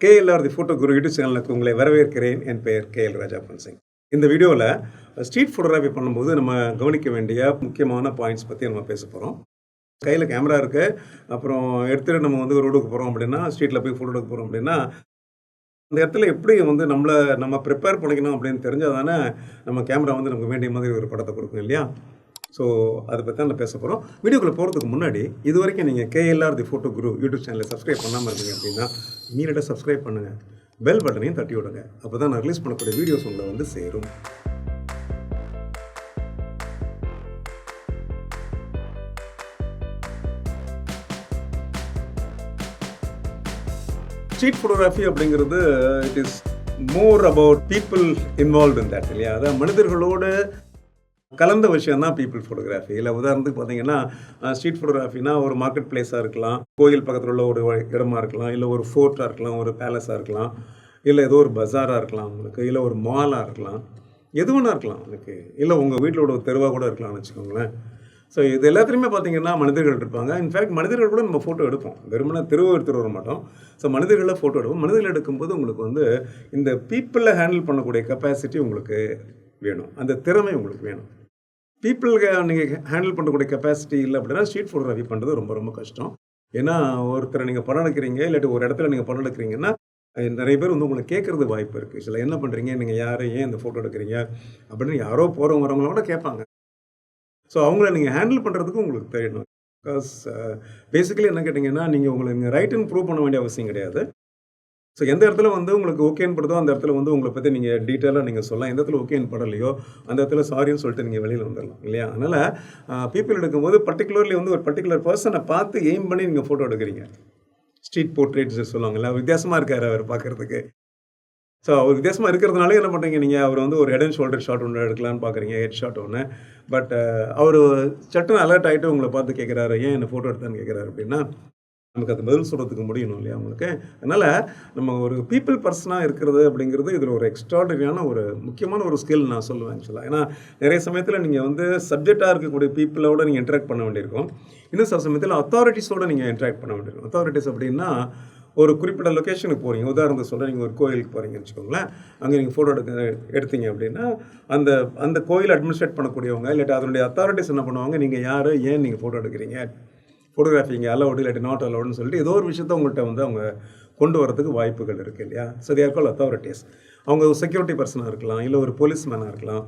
KLR the photo Guru YouTube சேனலுக்கு உங்களை வரவேற்கிறேன். என் பெயர் KL ராஜாப்பன் சிங். இந்த வீடியோவில் ஸ்ட்ரீட் ஃபோட்டோகிராஃபி பண்ணும்போது நம்ம கவனிக்க வேண்டிய முக்கியமான பாயிண்ட்ஸ் பற்றி நம்ம பேச போகிறோம். கையில் கேமரா இருக்குது, அப்புறம் எடுத்துகிட்டு நம்ம வந்து ரோடுக்கு போகிறோம் அப்படின்னா, ஸ்ட்ரீட்டில் போய் ஃபோட்டோ எடுக்க போகிறோம் அப்படின்னா, அந்த இடத்துல எப்படி வந்து நம்ம ப்ரிப்பேர் பண்ணிக்கணும் அப்படின்னு தெரிஞ்சால் தானே நம்ம கேமரா வந்து நமக்கு வேண்டிய மாதிரி ஒரு படத்தை கொடுக்கும் இல்லையா? ஸோ அதை பற்றி தான் நான் பேச போகிறோம். வீடியோக்குள்ளே போகிறதுக்கு முன்னாடி இது வரைக்கும் நீங்கள் KLR the photo Guru YouTube சேனலை சப்ஸ்கிரைப் பண்ணாமல் இருந்தீங்க அப்படின்னா இமீடியட்டாக சப்ஸ்கிரைப் பண்ணுங்கள், பெல் பட்டனையும் தட்டி விடுங்க. அப்போ தான் நான் ரிலீஸ் பண்ணக்கூடிய வீடியோஸ் உங்களை வந்து சேரும். ஸ்ட்ரீட் ஃபோட்டோகிராஃபி அப்படிங்கிறது it is more about people involve in that இல்லையா? அதான் மனிதர்களோடு கலந்த விஷயம் தான் பீப்புள் ஃபோட்டோகிராஃபி. இல்லை உதாரணத்துக்கு பார்த்தீங்கன்னா ஸ்ட்ரீட் ஃபோட்டோகிராஃபினா ஒரு மார்க்கெட் பிளேஸாக இருக்கலாம், கோயில் பக்கத்தில் உள்ள ஒரு இடமா இருக்கலாம், இல்லை ஒரு ஃபோர்ட்டாக இருக்கலாம், ஒரு பேலஸாக இருக்கலாம், இல்லை ஏதோ ஒரு பஜாராக இருக்கலாம் உங்களுக்கு, இல்லை ஒரு மாலாக இருக்கலாம், எது வேணா இருக்கலாம் உங்களுக்கு, இல்லை உங்கள் வீட்டிலோட ஒரு தெருவாக கூட இருக்கலாம்னு வச்சுக்கோங்களேன். ஸோ இது எல்லாத்துலேயுமே பார்த்தீங்கன்னா மனிதர்கள் இருப்பாங்க. இன்ஃபேக்ட் மனிதர்கள் கூட நம்ம ஃபோட்டோ எடுப்போம், வெறுமனா தெருவை எடுத்துகிட்டு வர மாட்டோம். ஸோ மனிதர்களை ஃபோட்டோ எடுப்போம். மனிதர்கள் எடுக்கும்போது உங்களுக்கு வந்து இந்த பீப்புளை ஹேண்டில் பண்ணக்கூடிய கெப்பாசிட்டி உங்களுக்கு வேணும், அந்த திறமை உங்களுக்கு வேணும். பீப்புளுக்கு நீங்கள் ஹேண்டில் பண்ணக்கூடிய கெப்பாசிட்டி இல்லை அப்படின்னா ஸ்ட்ரீட் ஃபோட்டோகிராஃபி பண்ணுறது ரொம்ப ரொம்ப கஷ்டம். ஏன்னா ஒருத்தரை நீங்கள் படம் எடுக்கிறீங்க, இல்லாட்டி ஒரு இடத்துல நீங்கள் படம் எடுக்கிறீங்கன்னா நிறைய பேர் வந்து உங்களை கேட்குறது வாய்ப்பு இருக்குது. சில என்ன பண்ணுறீங்க, நீங்கள் யார், ஏன் இந்த ஃபோட்டோ எடுக்கிறீங்க அப்படின்னு யாரோ போகிறவங்க வரவங்கள கூட கேட்பாங்க. ஸோ அவங்கள நீங்கள் ஹேண்டில் பண்ணுறதுக்கு உங்களுக்கு தெரியணும். பிகாஸ் பேசிக்கலி என்ன கேட்டிங்கன்னா நீங்கள் உங்களுக்கு ரைட்டுன்னு ப்ரூவ் பண்ண வேண்டிய அவசியம் கிடையாது. ஸோ எந்த இடத்துல வந்து உங்களுக்கு ஓகேன்னு படுதோ அந்த இடத்துல வந்து உங்களை பற்றி நீங்கள் டீட்டெயிலாக நீங்கள் சொல்லலாம். எந்த இடத்துல ஓகேன்னு படலையோ அந்த இடத்துல சாரின்னு சொல்லிட்டு நீங்கள் வெளியில் வந்துடலாம் இல்லையா? அதனால் பீப்புள் எடுக்கும்போது பர்டிகுலர்லி வந்து ஒரு பர்டிகுலர் பர்சனை பார்த்து எய்ம் பண்ணி நீங்கள் ஃபோட்டோ எடுக்கிறீங்க. ஸ்ட்ரீட் போர்ட்ரேட்ஸ் சொல்லுவாங்கல்ல, வித்தியாசமாக இருக்கார் அவர் பார்க்குறதுக்கு. ஸோ அவர் வித்தியாசமாக இருக்கிறதுனால என்ன பண்ணுறீங்க, நீங்கள் அவர் வந்து ஒரு ஹெட் அண்ட் ஷோல்டர் ஷாட் ஒன்று எடுக்கலான்னு பார்க்குறீங்க, ஹெட் ஷாட் ஒன்று. பட் அவர் சட்டுன்னு அலர்ட் ஆகிட்டு உங்களை பார்த்து கேட்குறாரு, ஏன் என்ன ஃபோட்டோ எடுத்தான்னு கேட்குறாரு அப்படின்னா நமக்கு அது பதில் சொல்கிறதுக்கு முடியணும் இல்லையா உங்களுக்கு? அதனால் நம்ம ஒரு பீப்புள் பர்சனாக இருக்கிறது அப்படிங்கிறது இதில் ஒரு எக்ஸ்ட்ராடரியான ஒரு முக்கியமான ஒரு ஸ்கில் நான் சொல்லுவேன் ஆக்சுவலாக. ஏன்னா நிறைய சமயத்தில் நீங்கள் வந்து சப்ஜெக்டாக இருக்கக்கூடிய பீப்புளோட நீங்கள் இன்ட்ராக்ட் பண்ண வேண்டியிருக்கும். இன்னும் சில சமயத்தில் அத்தாரிட்டிஸோடு நீங்கள் இன்ட்ராக்ட் பண்ண வேண்டியிருக்கும். அத்தாரிட்டிஸ் அப்படின்னா ஒரு குறிப்பிட்ட லொக்கேஷனுக்கு போகிறீங்க, உதாரணத்துக்கு சொல்ல நீங்கள் ஒரு கோயிலுக்கு போகிறீங்கன்னு வச்சுக்கோங்களேன். அங்கே நீங்கள் ஃபோட்டோ எடுத்தீங்க அப்படின்னா அந்த அந்த கோயில் அட்மினிஸ்ட்ரேட் பண்ணக்கூடியவங்க இல்லாட்டி அதனுடைய அத்தாரிட்டிஸ் என்ன பண்ணுவாங்க, நீங்கள் யார், ஏன் நீங்கள் ஃபோட்டோ எடுக்கிறீங்க, ஃபோட்டோகிராஃபி இங்கே அலவுடு இல்லாட்டி நாட் அலவுடுன்னு சொல்லிட்டு ஏதோ ஒரு விஷயத்தை உங்கள்கிட்ட வந்து அவங்க கொண்டு வரதுக்கு வாய்ப்புகள் இருக்குது இல்லையா? So they are called authorities. அவங்க ஒரு செக்யூரிட்டி பர்சனாக இருக்கலாம், இல்லை ஒரு போலீஸ் மேனாக இருக்கலாம்,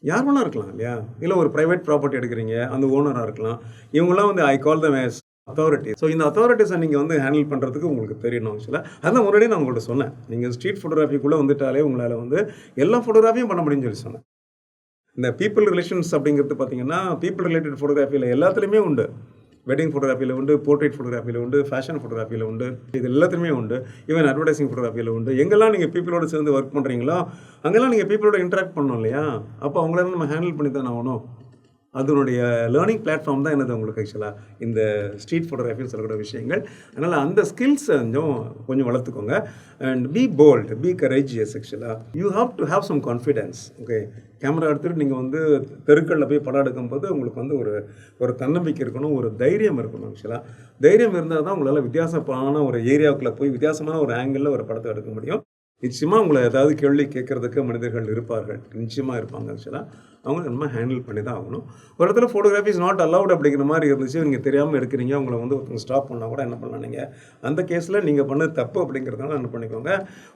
யார் வேணா இருக்கலாம் இல்லையா? இல்லை ஒரு ப்ரைவேட் ப்ராப்பர்ட்டி எடுக்கிறீங்க, அந்த ஓனராக இருக்கலாம். இவங்களாம் வந்து ஐ கால் தம் ஆஸ் அத்தாரிட்டி. ஸோ இந்த அத்தாரிட்டிஸை நீங்கள் வந்து ஹேண்டில் பண்ணுறதுக்கு உங்களுக்கு தெரியணும் ஆக்சுவலாக. அதான் முன்னாடியே நான் உங்கள்கிட்ட சொன்னேன், நீங்கள் ஸ்ட்ரீட் ஃபோட்டோகிராஃபிக்குள்ளே வந்துட்டாலே உங்களால் வந்து எல்லா ஃபோட்டோகிராஃபியும் பண்ண முடியும்னு சொல்லி சொன்னேன். இந்த பீப்புள் ரிலேஷன்ஸ் அப்படிங்கிறது பார்த்தீங்கன்னா பீப்புள் ரிலேட்டட் ஃபோட்டோகிராஃபியில் எல்லாத்துலேயுமே உண்டு. வெட்டிங் ஃபோட்டோகிராஃபியில் உண்டு, போர்ட்ரேட் ஃபோட்டோகிராஃபியில் உண்டு, ஃபேஷன் ஃபோட்டோகிராஃபியில் உண்டு, இது எல்லாத்துலேயுமே உண்டு. ஈவன் அட்வர்டைசிங் ஃபோட்டோகிராஃபியில் உண்டு. எங்கெல்லாம் நீங்கள் பீப்புளோடு சேர்ந்து ஒர்க் பண்ணுறீங்களோ அங்கெல்லாம் நீங்கள் பீப்புளோட இன்ட்ராக்ட் பண்ணணும் இல்லையா? அப்போ அவங்களால நம்ம ஹேண்டில் பண்ணி தான் ஆகணும். அதனுடைய லேர்னிங் பிளாட்ஃபார்ம் தான் என்னது உங்களுக்கு ஆக்சுவலாக இந்த ஸ்ட்ரீட் ஃபோட்டோகிராஃபின்னு சொல்லக்கூடிய விஷயங்கள். அதனால் அந்த ஸ்கில்ஸ் கொஞ்சம் வளர்த்துக்கோங்க. And be bold, be courageous. ஆக்சுவலாக you have to have some confidence. Okay, camera எடுத்துகிட்டு நீங்கள் வந்து தெருக்களில் போய் படம் எடுக்கும்போது உங்களுக்கு வந்து ஒரு தன்னம்பிக்கை இருக்கணும், ஒரு தைரியம் இருக்கணும். ஆக்சுவலாக தைரியம் இருந்தால் தான் உங்களால் வித்தியாசமான ஒரு ஏரியாவுக்குள்ளே போய் வித்தியாசமான ஒரு ஆங்கிளில் ஒரு படத்தை எடுக்க முடியும். நிச்சயமாக உங்களை ஏதாவது கேள்வி கேட்குறதுக்கு மனிதர்கள் இருப்பார்கள், நிச்சயமாக இருப்பாங்க. ஆக்சுவலாக அவங்க நம்ம ஹேண்டில் பண்ணி தான் ஆகணும். ஒரு இடத்துல ஃபோட்டோகிராஃபி இஸ் நாட் அலவுட் அப்படிங்கிற மாதிரி இருந்துச்சு, நீங்கள் தெரியாமல் எடுக்கிறீங்க, உங்களை வந்து ஒருத்தவங்க ஸ்டாப் பண்ணால் கூட என்ன பண்ணலாம், நீங்கள் அந்த கேஸில் நீங்கள் பண்ண தப்பு அப்படிங்கிறதுனால என்ன பண்ணிக்கோங்க,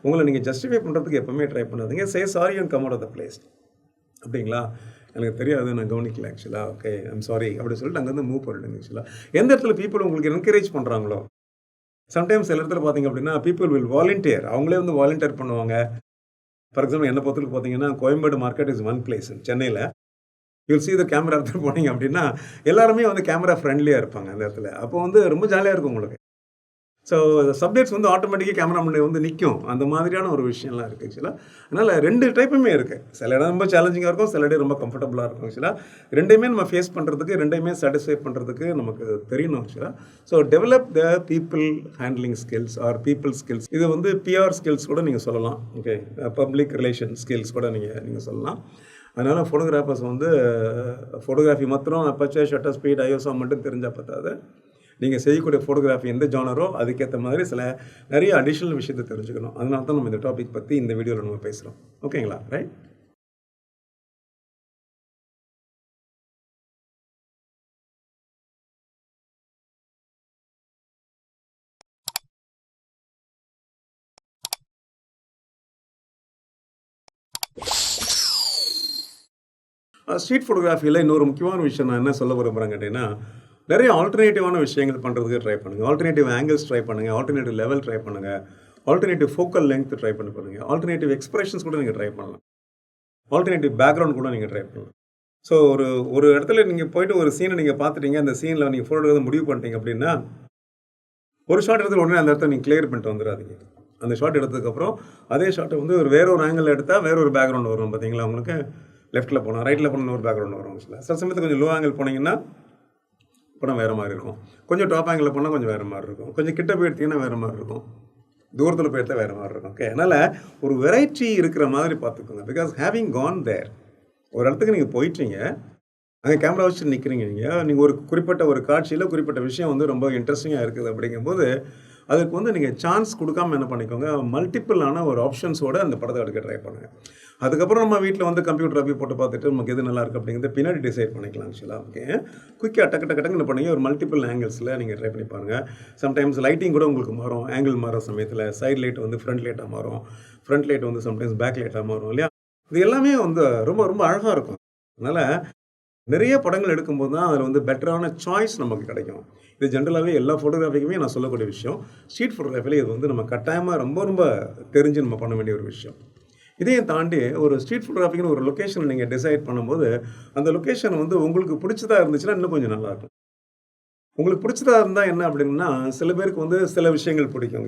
உங்களை நீங்கள் ஜஸ்டிஃபை பண்ணுறதுக்கு எப்போவுமே ட்ரை பண்ணாதீங்க. Say sorry and come out of the place. அப்படிங்களா, எனக்கு தெரியாது, நான் கவனிக்கல ஆக்சுவலாக, ஓகே ஐம் சாரி அப்படின்னு சொல்லிட்டு அங்கேருந்து மூவ் பண்ணிடுங்க. ஆக்சுவலாக எந்த இடத்துல பீப்புள் உங்களுக்கு என்கரேஜ் பண்ணுறாங்களோ, சம்டைம்ஸ் சில இடத்துல பார்த்தீங்க அப்படின்னா பீப்புள் வில் வாலண்டியர், அவங்களே வந்து வாலண்டியர் பண்ணுவாங்க. ஃபார் எக்ஸாம்பிள் என்னை பொறுத்தவரைக்கும் பார்த்தீங்கன்னா Koyambedu market is one place சென்னையில். யூல் சி த கேமரா எடுத்துகிட்டு போனீங்க அப்படின்னா எல்லாருமே வந்து கேமரா ஃப்ரெண்ட்லியாக இருப்பாங்க அந்த இடத்துல. அப்போ வந்து ரொம்ப ஜாலியாக இருக்கும் உங்களுக்கு. ஸோ சப்ஜெக்ட்ஸ் வந்து ஆட்டோமேட்டிக்காக கேமரா முன்னே வந்து நிற்கும். அந்த மாதிரியான ஒரு விஷயம்லாம் இருக்குது ஆக்சுவலாக. அதனால் ரெண்டு டைப்புமே இருக்குது. சில இடம் ரொம்ப சேலஞ்சிங்காக இருக்கும், சில இடம் ரொம்ப கம்ஃபர்டபுளாக இருக்கும். ஆக்சுவலாக ரெண்டையுமே நம்ம ஃபேஸ் பண்ணுறதுக்கு, ரெண்டையுமே சாட்டிஸ்ஃபை பண்ணுறதுக்கு நமக்கு தெரியணும் ஆக்சுவலாக. So develop the people handling skills or people skills. இது வந்து PR ஸ்கில்ஸ் கூட நீங்கள் சொல்லலாம். ஓகே, பப்ளிக் ரிலேஷன் ஸ்கில்ஸ் கூட நீங்கள் சொல்லலாம். அதனால் ஃபோட்டோகிராஃபர்ஸ் வந்து ஃபோட்டோகிராஃபி மாத்திரம் அப்பச்சர், ஷட்டர் ஸ்பீட், ISO மட்டும் தெரிஞ்சால் பார்த்தாது. நீங்கள் செய்யக்கூடிய ஃபோட்டோகிராஃபி எந்த ஜானரோ அதுக்கேற்ற மாதிரி நிறைய அடிஷ்னல் விஷயத்தை தெரிஞ்சுக்கணும். அதனால தான் நம்ம இந்த டாபிக் பற்றி இந்த வீடியோவில் நம்ம பேசுகிறோம். ஓகேங்களா? ரைட். ஸ்ட்ரீட் ஃபோட்டோகிராஃபியில் இன்னொரு முக்கியமான விஷயம் நான் என்ன சொல்ல விரும்புகிறேன் கேட்டிங்கன்னா, நிறைய ஆல்டர்னேட்டிவான விஷயங்கள் பண்ணுறதுக்கு ட்ரை பண்ணுங்கள். ஆல்டர்னேட்டிவ் ஆங்கிள்ஸ் ட்ரை பண்ணுங்கள், ஆல்டர்னேட்டிவ் லெவல் ட்ரை பண்ணுங்கள், ஆல்டர்னேட்டிவ் ஃபோக்கல் லெங்த் ட்ரை பண்ணுங்கள், ஆல்டர்னேட்டிவ் எக்ஸ்பிரஷன்ஸ் கூட நீங்கள் ட்ரை பண்ணலாம், ஆல்டர்னேட்டிவ் பேக்ரவுண்ட் கூட நீங்கள் ட்ரை பண்ணலாம். ஸோ ஒரு இடத்துல நீங்கள் போய்ட்டு ஒரு சீனை நீங்கள் பார்த்துட்டீங்க, அந்த சீனில் நீங்கள் ஃபோட்டோ எடுத்து முடிவு பண்ணிட்டீங்க அப்படின்னா, ஒரு ஷாட் எடுத்து உடனே அந்த இடத்த நீங்கள் கிளியர் பண்ணிட்டு வந்துடாதீங்க. அந்த ஷாட் எடுத்ததுக்கப்புறம் அதே ஷாட்டை வந்து வேற ஒரு ஆங்கிள் எடுத்தால் வேற ஒரு பேக்ரவுண்ட் வரும். பார்த்தீங்களா? உங்களுக்கு லெஃப்ட்டில் போனால் ரைட்டில் போனால் ஒரு பேக்ரவுண்ட் வரும். சில சமயத்தில் கொஞ்சம் லோ ஆங்கிள் போனீங்கன்னா படம் வேறு மாதிரி இருக்கும். கொஞ்சம் டாப் ஆங்கிளில் போனால் கொஞ்சம் வேறு மாதிரி இருக்கும். கொஞ்சம் கிட்ட போய் எடுத்திங்கன்னா வேறு மாதிரி இருக்கும். தூரத்தில் போய் எடுத்தால் வேறு மாதிரி இருக்கும். ஓகே, அதனால் ஒரு வெரைட்டி இருக்கிற மாதிரி பார்த்துக்கோங்க. பிகாஸ் ஹேவிங் கான் தேர், ஒரு இடத்துக்கு நீங்கள் போயிட்டீங்க, அங்கே கேமரா வச்சு நிற்கிறீங்க, நீங்கள் ஒரு குறிப்பிட்ட ஒரு காட்சியில் குறிப்பிட்ட விஷயம் வந்து ரொம்ப இன்ட்ரெஸ்டிங்காக இருக்குது அப்படிங்கும்போது அதுக்கு வந்து நீங்கள் சான்ஸ் கொடுக்காமல் என்ன பண்ணிக்கோங்க, மல்டிப்பிளான ஒரு ஆப்ஷன்ஸோடு அந்த படத்தை எடுக்க ட்ரை பண்ணுங்கள். அதுக்கப்புறம் நம்ம வீட்டில் வந்து கம்ப்யூட்டர் அப்படி போட்டு பார்த்துட்டு நமக்கு எது நல்லா இருக்குது அப்படிங்கிறது பின்னாடி டிசைட் பண்ணிக்கலாம். ஆக்சுவலாக ஓகே, குயிக்காக டக்கு என்ன பண்ணுங்க, ஒரு மல்டிபிள் ஆங்கிள்ஸில் நீங்கள் ட்ரை பண்ணி பாருங்கள். சம்டைம்ஸ் லைட்டிங் கூட உங்களுக்கு மாறும், ஆங்கிள் மாறுற சமயத்தில் சைட் லைட் வந்து ஃப்ரண்ட் லைட்டாக மாறும், ஃப்ரண்ட் லைட் வந்து சம்டைம்ஸ் பேக் லைட்டாக மாறும் இல்லையா? இது எல்லாமே வந்து ரொம்ப ரொம்ப அழகாக இருக்கும். அதனால் நிறைய படங்கள் எடுக்கும்போது தான் அதில் வந்து பெட்டரான சாய்ஸ் நமக்கு கிடைக்கும். இது ஜென்ரலாகவே எல்லா ஃபோட்டோகிராஃபிக்குமே நான் சொல்லக்கூடிய விஷயம். ஸ்ட்ரீட் ஃபோட்டோகிராஃபியில் இது வந்து நம்ம கட்டாயமாக ரொம்ப ரொம்ப தெரிஞ்சு நம்ம பண்ண வேண்டிய ஒரு விஷயம். இதையும் தாண்டி ஒரு ஸ்ட்ரீட் ஃபோட்டோகிராஃபிக்குன்னு ஒரு லொக்கேஷனை நீங்கள் டிசைட் பண்ணும்போது அந்த லொக்கேஷன் வந்து உங்களுக்கு பிடிச்சதா இருந்துச்சுன்னா இன்னும் கொஞ்சம் நல்லாயிருக்கும். உங்களுக்கு பிடிச்சதா இருந்தால் என்ன அப்படின்னா, சில பேருக்கு வந்து சில விஷயங்கள் பிடிக்கும்.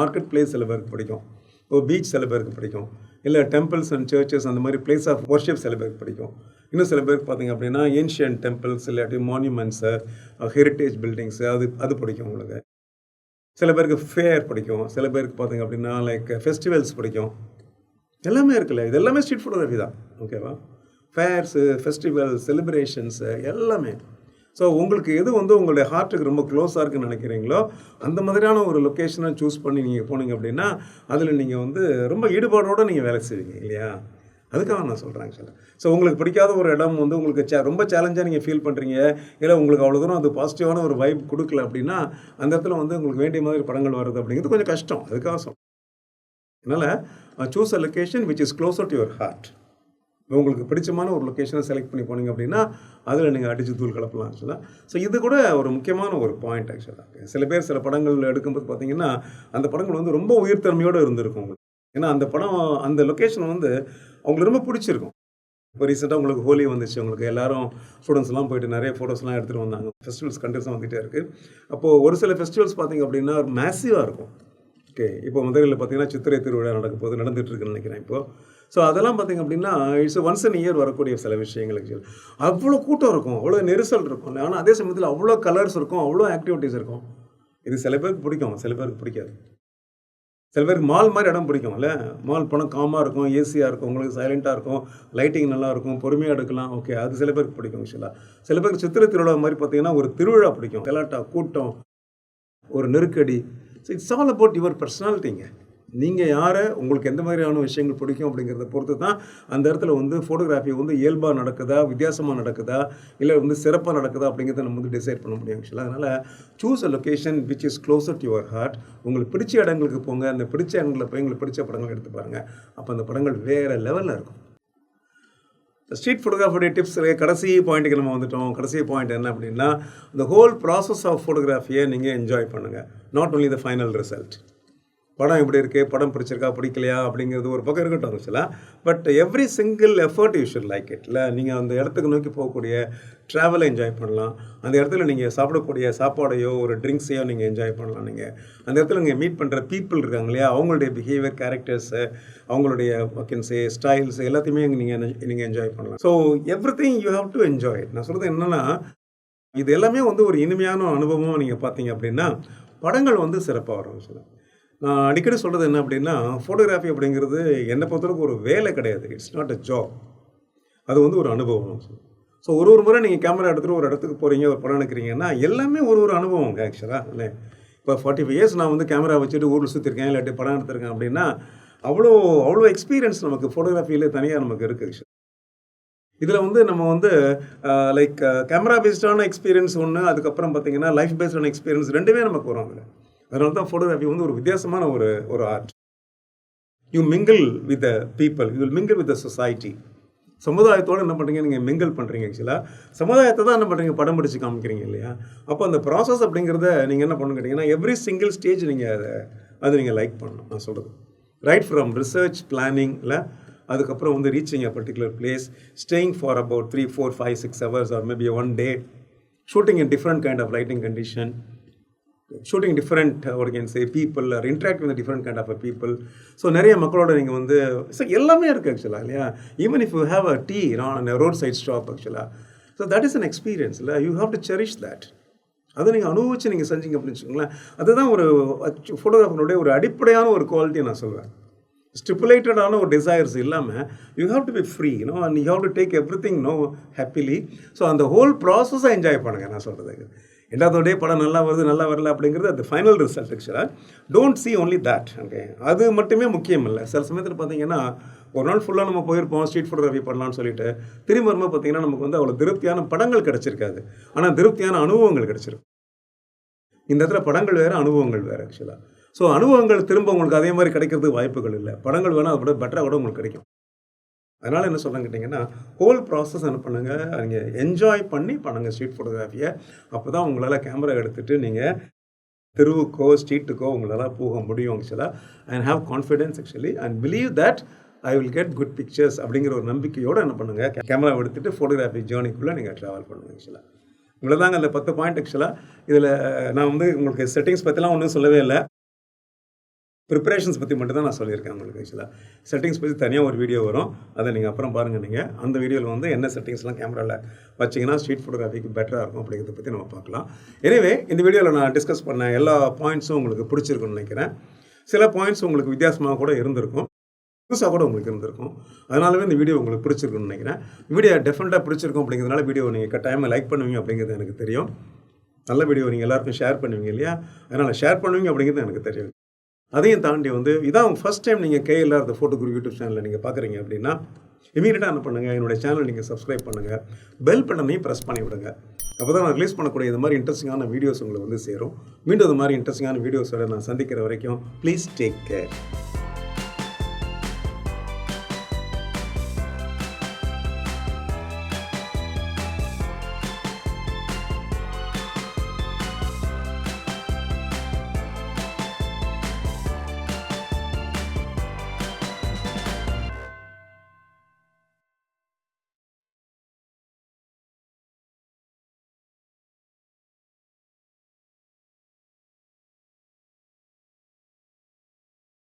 மார்க்கெட் பிளேஸ் சில பேருக்கு பிடிக்கும், ஒரு பீச் சில பேருக்கு பிடிக்கும், இல்லை டெம்பிள்ஸ் அண்ட் சர்ச்சஸ் அந்த மாதிரி பிளேஸ் ஆஃப் வர்ஷிப் சில பேருக்கு பிடிக்கும். இன்னும் சில பேருக்கு பார்த்தீங்க அப்படின்னா ஏன்ஷியன்ட் டெம்பிள்ஸ் இல்லாட்டி மான்யூமெண்ட்ஸு, ஹெரிட்டேஜ் பில்டிங்ஸு அது பிடிக்கும் உங்களுக்கு. சில பேருக்கு ஃபேர் பிடிக்கும், சில பேருக்கு பார்த்தீங்க அப்படின்னா லைக் ஃபெஸ்டிவல்ஸ் பிடிக்கும். எல்லாமே இருக்குல்ல, இது எல்லாமே ஸ்ட்ரீட் ஃபோட்டோகிராஃபி தான். ஓகேவா? ஃபேர்ஸு, ஃபெஸ்டிவல், செலிப்ரேஷன்ஸு எல்லாமே. ஸோ உங்களுக்கு எது வந்து உங்களுடைய ஹார்ட்டுக்கு ரொம்ப க்ளோஸாக இருக்குன்னு நினைக்கிறீங்களோ அந்த மாதிரியான ஒரு லொக்கேஷனை சூஸ் பண்ணி நீங்கள் போனீங்க அப்படின்னா அதில் நீங்கள் வந்து ரொம்ப ஈடுபாடோடு நீங்கள் வேலை செய்வீங்க இல்லையா? அதுக்காக நான் சொல்கிறேன் சார். ஸோ உங்களுக்கு பிடிக்காத ஒரு இடம் வந்து உங்களுக்கு ரொம்ப சேலஞ்சாக நீங்கள் ஃபீல் பண்ணுறீங்க, இல்லை உங்களுக்கு அவ்வளோ தூரம் அது பாசிட்டிவான ஒரு வைப் கொடுக்கல அப்படின்னா அந்த இடத்துல வந்து உங்களுக்கு வேண்டிய மாதிரி படங்கள் வருது அப்படிங்கிறது கொஞ்சம் கஷ்டம். அதுக்காக சொல்கிறேன். அதனால் choose a location which is closer to your heart. உங்களுக்கு பிடிச்சமான ஒரு லொக்கேஷனை செலக்ட் பண்ணி போனீங்க அப்படின்னா அதில் நீங்கள் அடித்து தூள் கலப்பலாம் ஆக்சுவலாக. ஸோ இது கூட ஒரு முக்கியமான ஒரு பாயிண்ட் ஆக்சுவலாக. சில பேர் சில படங்கள் எடுக்கும்போது பார்த்தீங்கன்னா அந்த படங்கள் வந்து ரொம்ப உயிர்த்தன்மையோடு இருந்திருக்கும் உங்களுக்கு. ஏன்னா அந்த படம் அந்த லொக்கேஷன் வந்து அவங்களுக்கு ரொம்ப பிடிச்சிருக்கும். இப்போ ரீசெண்டாக உங்களுக்கு ஹோலி வந்துச்சு, உங்களுக்கு எல்லாரும் ஸ்டூடெண்ட்ஸ்லாம் போயிட்டு நிறைய ஃபோட்டோஸ்லாம் எடுத்துகிட்டு வந்தாங்க. ஃபெஸ்டிவல்ஸ் கண்டிப்பாக வந்துகிட்டே இருக்குது. அப்போது ஒரு சில ஃபெஸ்டிவல்ஸ் பார்த்திங்க அப்படின்னா மேசிவாக இருக்கும். ஓகே, இப்போ மதுரையில் பார்த்தீங்கன்னா சித்திரை திருவிழா நடந்துகிட்ருக்குன்னு நினைக்கிறேன் இப்போது. ஸோ அதெல்லாம் பார்த்திங்க அப்படின்னா இட்ஸ் ஒன்ஸ் அன் இயர் வரக்கூடிய சில விஷயங்களுக்கு அவ்வளோ கூட்டம் இருக்கும், அவ்வளோ நெரிசல் இருக்கும். ஆனால் அதே சமயத்தில் அவ்வளோ கலர்ஸ் இருக்கும், அவ்வளோ ஆக்டிவிட்டீஸ் இருக்கும். இது சில பேருக்கு பிடிக்கும், சில பேருக்கு பிடிக்காது. சில பேருக்கு மால் மாதிரி இடம் பிடிக்கும்ல, மால் போனால் காமாக இருக்கும், ஏசியாக இருக்கும், உங்களுக்கு சைலண்ட்டாக இருக்கும், லைட்டிங் நல்லா இருக்கும், பொறுமையாக எடுக்கலாம். ஓகே, அது சில பேருக்கு பிடிக்கும் ஆக்சுவலாக. சில பேருக்கு சித்திரை திருவிழா மாதிரி பார்த்தீங்கன்னா ஒரு திருவிழா பிடிக்கும், கலாட்டா, கூட்டம், ஒரு நெருக்கடி. So it's all about your பர்சனாலிட்டிங்க. நீங்கள் யாரை, உங்களுக்கு எந்த மாதிரியான விஷயங்கள் பிடிக்கும் அப்படிங்கிறத பொறுத்து தான் அந்த இடத்துல வந்து ஃபோட்டோகிராஃபி வந்து இயல்பாக நடக்குதா, வித்தியாசமாக நடக்குதா, இல்லை வந்து சிறப்பாக நடக்குதா அப்படிங்கிறத நம்ம வந்து டிசைட் பண்ண முடியும் ஆக்சுவலாக. அதனால் choose a location which is closer to your heart. உங்களுக்கு பிடிச்ச இடங்களுக்கு போங்க, அந்த பிடிச்ச இடங்களில் போய் உங்களுக்கு பிடிச்ச படங்கள் எடுத்து பாருங்கள். அப்போ அந்த படங்கள் வேறு லெவலில் இருக்கும். ஸ்ட்ரீட் ஃபோட்டோகிராஃபியோடைய டிப்ஸ் கடைசி பாயிண்ட்டுக்கு நம்ம வந்துட்டோம். கடைசி பாயிண்ட் என்ன அப்படின்னா, இந்த ஹோல் ப்ராசஸ் ஆஃப் ஃபோட்டோகிராஃபியை நீங்கள் என்ஜாய் பண்ணுங்கள், not only the final result. படம் எப்படி இருக்குது, படம் பிடிச்சிருக்கா பிடிக்கலையா அப்படிங்கிறது ஒரு பக்கம் இருக்கட்டும் ஆக்சுவலாக. But every single effort you should like it. இல்லை, நீங்கள் அந்த இடத்துக்கு நோக்கி போகக்கூடிய ட்ராவலை என்ஜாய் பண்ணலாம். அந்த இடத்துல நீங்கள் சாப்பிடக்கூடிய சாப்பாடையோ ஒரு ட்ரிங்க்ஸையோ நீங்கள் என்ஜாய் பண்ணலாம். நீங்கள் அந்த இடத்துல நீங்கள் மீட் பண்ணுற பீப்புள் இருக்காங்க இல்லையா, அவங்களுடைய பிஹேவியர், கேரக்டர்ஸு, அவங்களுடைய ஒகேன்ஸே ஸ்டைல்ஸ் எல்லாத்தையுமே நீங்கள் என்ஜாய் பண்ணலாம். So every thing you have to enjoy. நான் சொல்கிறது என்னென்னா, இது எல்லாமே வந்து ஒரு இனிமையான அனுபவமாக நீங்கள் பார்த்தீங்க அப்படின்னா படங்கள் வந்து சிறப்பாக வரும் ஆக்சுவலாக. நான் அடிக்கடி சொல்கிறது என்ன அப்படின்னா, ஃபோட்டோகிராஃபி அப்படிங்கிறது என்னை பொறுத்தளவுக்கு ஒரு வேலை கிடையாது. It's not a job. அது வந்து ஒரு அனுபவம். ஸோ ஒரு முறை நீங்கள் கேமரா எடுத்துகிட்டு ஒரு இடத்துக்கு போகிறீங்க, ஒரு படம் எடுக்கிறீங்கன்னா எல்லாமே ஒரு அனுபவம் ஆக்சுவலாக இல்லை. இப்போ 45 இயர்ஸ் நான் வந்து கேமரா வச்சுட்டு ஊரில் சுற்றிருக்கேன், இல்லாட்டி படம் எடுத்திருக்கேன் அப்படின்னா அவ்வளோ எக்ஸ்பீரியன்ஸ் நமக்கு ஃபோட்டோகிராஃபியில் தனியாக நமக்கு இருக்குது ஆக்சுவலி. இதில் வந்து நம்ம வந்து லைக் கேமரா பேஸ்டான எக்ஸ்பீரியன்ஸ் ஒன்று, அதுக்கப்புறம் பார்த்தீங்கன்னா லைஃப் பேஸ்டான எக்ஸ்பீரியன்ஸ் ரெண்டுமே நமக்கு வரும் அதில். அதனால தான் ஃபோட்டோகிராஃபி வந்து ஒரு வித்தியாசமான ஒரு art. You mingle with the people, you will mingle with the society. சமுதாயத்தோடு என்ன பண்ணுறீங்க, நீங்கள் மிங்கிள் பண்ணுறீங்க. ஆக்சுவலாக சமுதாயத்தை தான் என்ன பண்ணுறீங்க, படம் பிடிச்சி காமிக்கிறீங்க இல்லையா. அப்போ அந்த ப்ராசஸ் அப்படிங்கிறத நீங்கள் என்ன பண்ணணும் கேட்டிங்கன்னா, எவ்ரி சிங்கிள் ஸ்டேஜ் நீங்கள் அதை நீங்கள் லைக் பண்ணணும். நான் சொல்கிறது ரைட் ஃப்ரம் ரிசர்ச் பிளானிங் இல்லை, அதுக்கப்புறம் வந்து reaching a particular place, staying for about 3, 4, 5, 6 hours or maybe one day, shooting in different kind of lighting condition, shooting different what you can say people or interact with a different kind of a people. So நிறைய மக்களோட நீங்கள் வந்து எல்லாமே இருக்குது ஆக்சுவலாக இல்லையா. Even if you have a tea on road side stop ஆக்சுவலாக, so that is an experience இல்லை. You have to cherish that. அதை நீங்கள் அனுபவிச்சு நீங்கள் செஞ்சீங்க அப்படின்னு வச்சுக்கோங்களேன். அதுதான் ஒரு ஃபோட்டோகிராஃபருடைய ஒரு அடிப்படையான ஒரு குவாலிட்டியை நான் சொல்வேன். ஸ்டிப்புலேட்டடான ஒரு டிசைர்ஸ் இல்லாமல் you have to be free and you have to take every thing happily. So அந்த ஹோல் ப்ராசஸை என்ஜாய் பண்ணுங்கள். நான் சொல்கிறது எல்லாத்தோடைய படம் நல்லா வருது நல்லா வரல அப்படிங்கிறது அது ஃபைனல் ரிசல்ட். ஆக்சுவலாக don't see only that. Okay, அது மட்டுமே முக்கியம் இல்லை. சில சமயத்தில் பார்த்தீங்கன்னா ஒரு நாள் ஃபுல்லாக நம்ம போயிருப்போம் ஸ்ட்ரீட் ஃபோட்டோகிராஃபி பண்ணலான்னு சொல்லிட்டு, திரும்ப வரும்போது பார்த்தீங்கன்னா நமக்கு வந்து அவ்வளோ திருப்தியான படங்கள் கிடச்சிருக்காது, ஆனால் திருப்தியான அனுபவங்கள் கிடச்சிருக்கும். இந்த இடத்துல படங்கள் வேறு, அனுபவங்கள் வேறு ஆக்சுவலாக. ஸோ அனுபவங்கள் திரும்ப உங்களுக்கு அதே மாதிரி கிடைக்கிறதுக்கு வாய்ப்புகள் இல்லை. படங்கள் வேணால் அதை விட பெட்டராக கூட உங்களுக்கு கிடைக்கும். அதனால் என்ன சொல்கிறேன்னு கேட்டிங்கன்னா, ஹோல் ப்ராசஸ் என்ன பண்ணுங்கள், நீங்கள் என்ஜாய் பண்ணி பண்ணுங்கள் ஸ்ட்ரீட் ஃபோட்டோகிராஃபியை. அப்போ தான் உங்களால் கேமரா எடுத்துகிட்டு நீங்கள் தெருவுக்கோ ஸ்ட்ரீட்டுக்கோ உங்களால் போக முடியும் ஆக்சுவலாக. And have confidence actually and believe that I will get good pictures அப்படிங்கிற ஒரு நம்பிக்கையோடு என்ன பண்ணுங்கள், கேமரா எடுத்துகிட்டு ஃபோட்டோகிராஃபி ஜேர்னிக்குள்ளே நீங்கள் ட்ராவல் பண்ணுங்கள் ஆக்சுவலாக. இவ்வளோ தாங்க அந்த 10 பாயிண்ட் ஆக்சுவலாக. இதில் நான் வந்து உங்களுக்கு செட்டிங்ஸ் பற்றிலாம் ஒன்றும் சொல்லவே இல்லை, ப்ரிப்பரேஷன்ஸ் பற்றி மட்டும் தான் நான் சொல்லியிருக்கேன் உங்களுக்கு. ஆக்சுவலாக செட்டிங்ஸ் பற்றி தனியாக ஒரு வீடியோ வரும், அதை நீங்கள் அப்புறம் பாருங்கள். நீங்கள் அந்த வீடியோவில் வந்து என்ன செட்டிங்ஸ்லாம் கேமராவில் வச்சிங்கன்னா ஸ்ட்ரீட் ஃபோட்டோகிராஃபிக்கு பெட்டராக இருக்கும் அப்படிங்கிறத பற்றி நம்ம பார்க்கலாம். எனவே இந்த வீடியோவில் நான் டிஸ்கஸ் பண்ண எல்லா பாயிண்ட்ஸும் உங்களுக்கு பிடிச்சிருக்குன்னு நினைக்கிறேன். சில பாயிண்ட்ஸ் உங்களுக்கு வித்தியாசமாக கூட இருந்திருக்கும், புதுசாக கூட உங்களுக்கு இருந்திருக்கும். அதனாலவே இந்த வீடியோ உங்களுக்கு பிடிச்சிருக்குன்னு நினைக்கிறேன். வீடியோ டெஃபினட்டாக பிடிச்சிருக்கும் அப்படிங்கிறதுனால வீடியோ நீங்கள் கட்டாயமாக லைக் பண்ணுவீங்க அப்படிங்கிறது எனக்கு தெரியும். நல்ல வீடியோ நீங்கள் எல்லாருக்கும் ஷேர் பண்ணுவீங்க இல்லையா, அதனால் ஷேர் பண்ணுவீங்க அப்படிங்கிறது எனக்கு தெரியும். அதையும் தாண்டி வந்து இதான் ஃபஸ்ட் டைம் நீங்கள் KLR the photo Guru YouTube சேனலில் நீங்கள் பார்க்குறீங்க அப்படின்னா இமீடியட்டாக என்ன பண்ணுங்கள், என்னுடைய சேனல் நீங்கள் சப்ஸ்கிரைப் பண்ணுங்கள், பெல் பட்டனையும் ப்ரெஸ் பண்ணி விடுங்க. அப்போ தான் நான் ரிலீஸ் பண்ணக்கூடிய இது மாதிரி இன்ட்ரெஸ்டிங்கான வீடியோஸ் உங்களுக்கு வந்து சேரும். மீண்டும் இது மாதிரி இன்ட்ரெஸ்டிங்கான வீடியோஸோட நான் சந்திக்கிற வரைக்கும் ப்ளீஸ் டேக் கேர்.